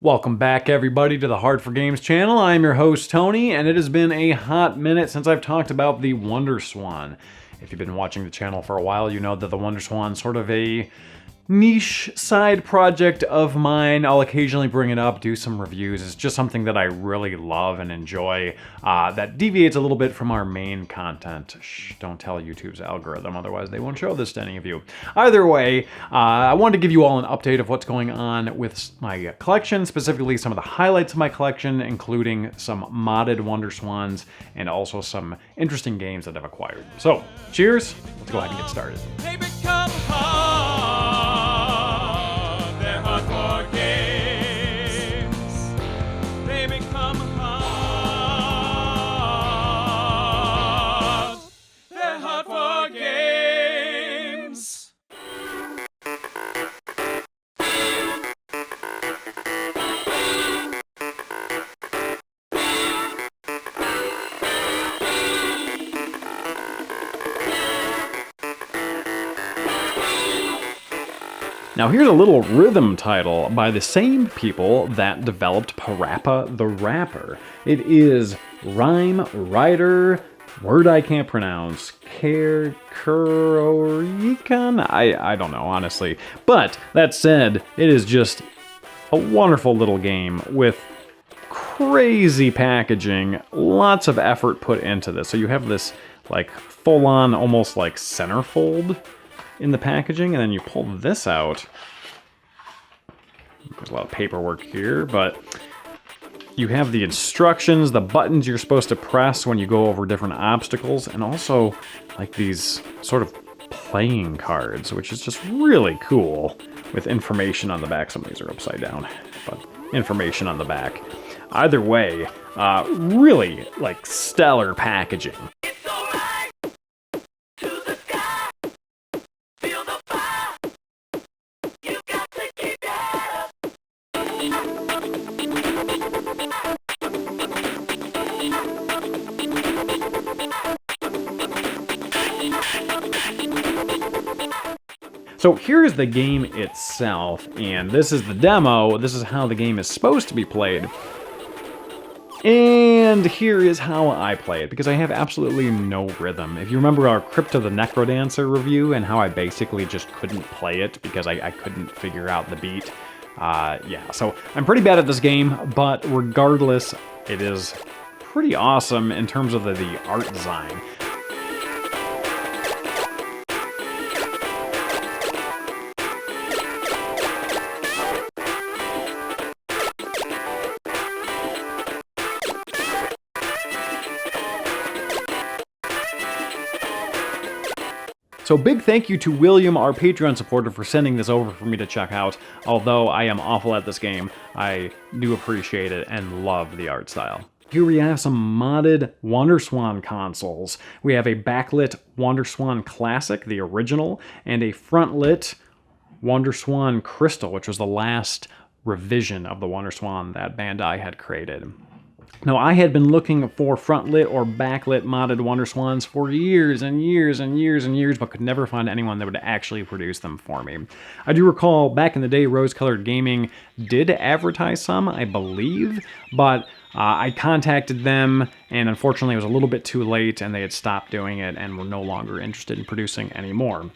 Welcome back, everybody, to the Hard4Games channel. I'm your host, Tony, and it has been a hot minute since I've talked about the WonderSwan. If you've been watching the channel for a while, you know that the WonderSwan is sort of a niche side project of mine. I'll occasionally bring it up, do some reviews. It's just something that I really love and enjoy that deviates a little bit from our main content. Shh, don't tell YouTube's algorithm, otherwise they won't show this to any of you. Either way, I wanted to give you all an update of what's going on with my collection, specifically some of the highlights of my collection, including some modded WonderSwans and also some interesting games that I've acquired. So, cheers, let's go ahead and get started. Now here's a little rhythm title by the same people that developed Parappa the Rapper. It is Rhyme Writer, word I can't pronounce, Kerorican? I don't know, honestly. But that said, it is just a wonderful little game with crazy packaging, lots of effort put into this. So you have this like full-on, almost like centerfold in the packaging, and then you pull this out. There's a lot of paperwork here, but you have the instructions, the buttons you're supposed to press when you go over different obstacles, and also like these sort of playing cards, which is just really cool, with information on the back. Some of these are upside down, but information on the back. Either way, really like stellar packaging. So here's the game itself, and this is the demo. This is how the game is supposed to be played. And here is how I play it, because I have absolutely no rhythm. If you remember our Crypto the Necrodancer review and how I basically just couldn't play it because I couldn't figure out the beat, yeah, so I'm pretty bad at this game, but regardless, it is pretty awesome in terms of the art design. So big thank you to William, our Patreon supporter, for sending this over for me to check out. Although I am awful at this game, I do appreciate it and love the art style. Here we have some modded WonderSwan consoles. We have a backlit WonderSwan Classic, the original, and a frontlit WonderSwan Crystal, which was the last revision of the WonderSwan that Bandai had created. Now, I had been looking for frontlit or backlit modded WonderSwans for years and years and years and years, but could never find anyone that would actually produce them for me. I do recall back in the day, Rose Colored Gaming did advertise some, I believe, but I contacted them, and unfortunately it was a little bit too late, and they had stopped doing it and were no longer interested in producing anymore.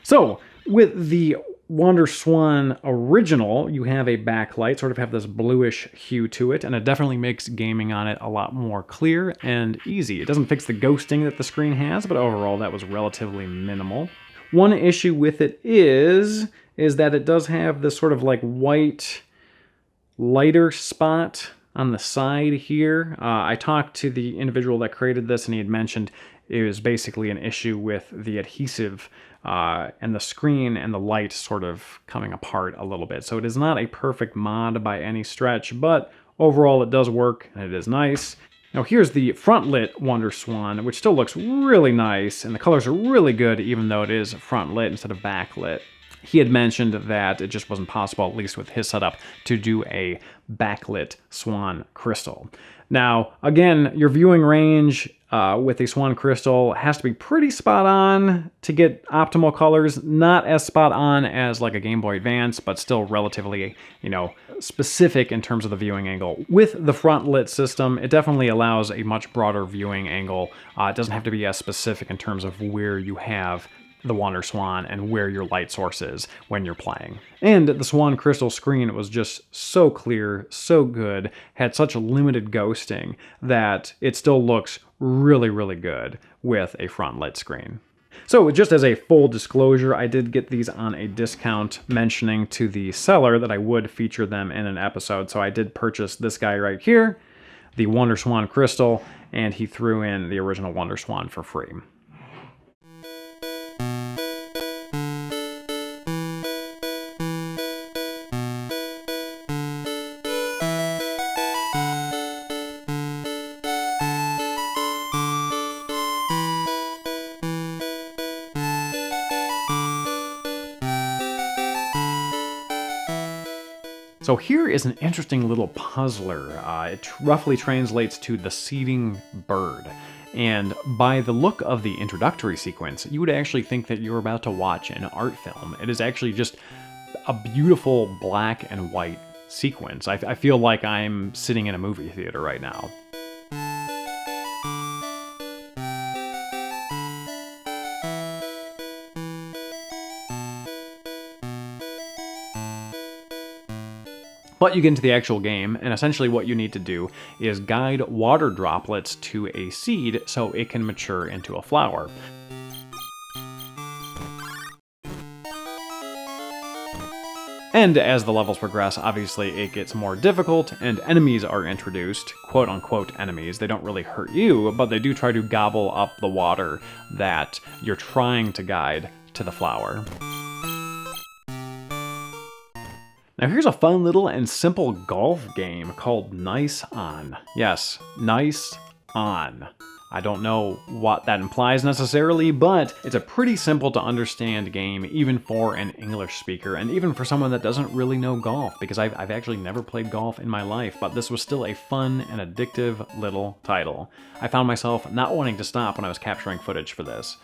So, with the WonderSwan original, you have a backlight, sort of have this bluish hue to it, and it definitely makes gaming on it a lot more clear and easy. It doesn't fix the ghosting that the screen has, but overall that was relatively minimal. One issue with it is that it does have this sort of like white lighter spot on the side here. I talked to the individual that created this, and he had mentioned it was basically an issue with the adhesive and the screen and the light sort of coming apart a little bit. So it is not a perfect mod by any stretch, but overall it does work and it is nice. Now here's the front-lit WonderSwan, which still looks really nice, and the colors are really good even though it is front-lit instead of backlit. he had mentioned that it just wasn't possible, at least with his setup, to do a backlit SwanCrystal. Now, again, your viewing range with a SwanCrystal has to be pretty spot on to get optimal colors. Not as spot on as like a Game Boy Advance, but still relatively, specific in terms of the viewing angle. With the front lit system, it definitely allows a much broader viewing angle. It doesn't have to be as specific in terms of where you have the WonderSwan and where your light source is when you're playing. And the SwanCrystal screen was just so clear, so good, had such limited ghosting that it still looks really, really good with a front lit screen. So just as a full disclosure, I did get these on a discount, mentioning to the seller that I would feature them in an episode. So I did purchase this guy right here, the WonderSwan Crystal, and he threw in the original WonderSwan for free. So here is an interesting little puzzler. It roughly translates to the seeding bird. And by the look of the introductory sequence, you would actually think that you're about to watch an art film. It is actually just a beautiful black and white sequence. I feel like I'm sitting in a movie theater right now. But you get into the actual game, and essentially what you need to do is guide water droplets to a seed so it can mature into a flower. And as the levels progress, obviously it gets more difficult, and enemies are introduced, quote-unquote enemies. They don't really hurt you, but they do try to gobble up the water that you're trying to guide to the flower. Now here's a fun little and simple golf game called Nice On. Yes, Nice On. I don't know what that implies necessarily, but it's a pretty simple to understand game, even for an English speaker, and even for someone that doesn't really know golf, because I've actually never played golf in my life, but this was still a fun and addictive little title. I found myself not wanting to stop when I was capturing footage for this.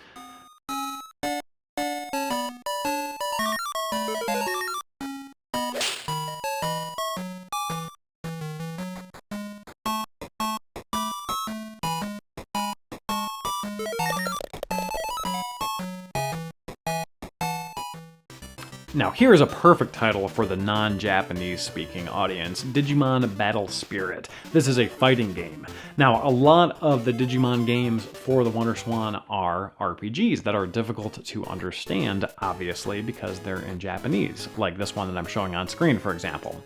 Now here's a perfect title for the non-Japanese speaking audience, Digimon Battle Spirit. This is a fighting game. Now a lot of the Digimon games for the WonderSwan are RPGs that are difficult to understand, obviously, because they're in Japanese, like this one that I'm showing on screen, for example.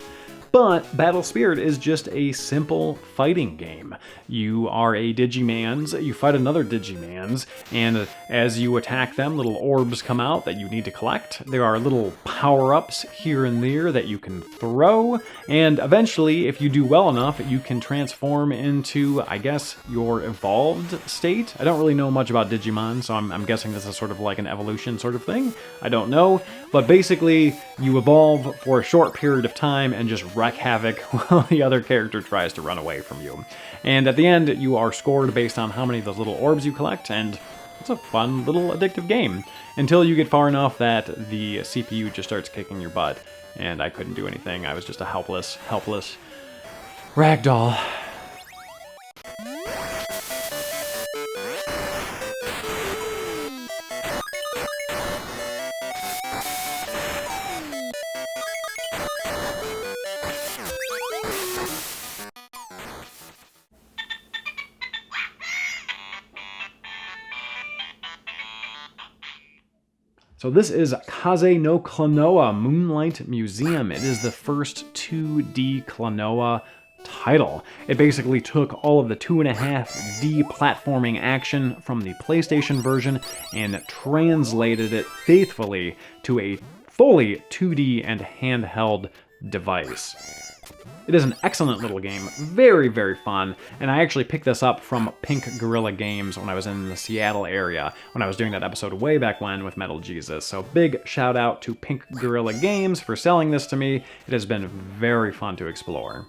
But Battle Spirit is just a simple fighting game. You are a Digimans, you fight another Digimans, and as you attack them, little orbs come out that you need to collect. There are little power-ups here and there that you can throw, and eventually, if you do well enough, you can transform into, I guess, your evolved state. I don't really know much about Digimon, so I'm guessing this is sort of like an evolution sort of thing. I don't know, but basically, you evolve for a short period of time and just wreak havoc while the other character tries to run away from you. And at the end, you are scored based on how many of those little orbs you collect, and it's a fun little addictive game. Until you get far enough that the CPU just starts kicking your butt, and I couldn't do anything. I was just a helpless ragdoll. So this is Kaze no Klonoa Moonlight Museum. It is the first 2D Klonoa title. It basically took all of the 2.5D platforming action from the PlayStation version and translated it faithfully to a fully 2D and handheld device. It is an excellent little game, very, very fun, and I actually picked this up from Pink Gorilla Games when I was in the Seattle area, when I was doing that episode way back when with Metal Jesus. So big shout out to Pink Gorilla Games for selling this to me. It has been very fun to explore.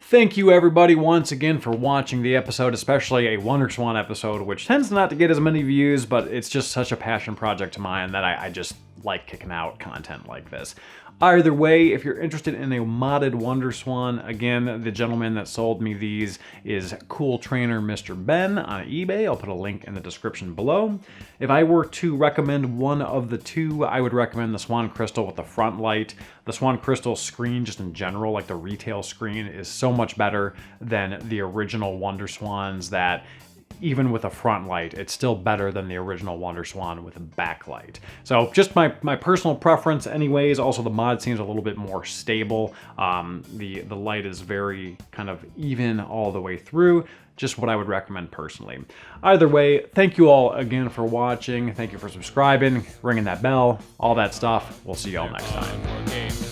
Thank you everybody once again for watching the episode, especially a WonderSwan episode, which tends not to get as many views, but it's just such a passion project of mine that I just like kicking out content like this. Either way, if you're interested in a modded WonderSwan, again, the gentleman that sold me these is CoolTrainerMrBen on eBay. I'll put a link in the description below. If I were to recommend one of the two, I would recommend the SwanCrystal with the front light. The SwanCrystal screen, just in general, like the retail screen, is so much better than the original WonderSwans that even with a front light, it's still better than the original WonderSwan with a backlight. So just my personal preference anyways. Also the mod seems a little bit more stable. The light is very kind of even all the way through. Just what I would recommend personally. Either way, thank you all again for watching. Thank you for subscribing, ringing that bell, all that stuff. We'll see y'all next time.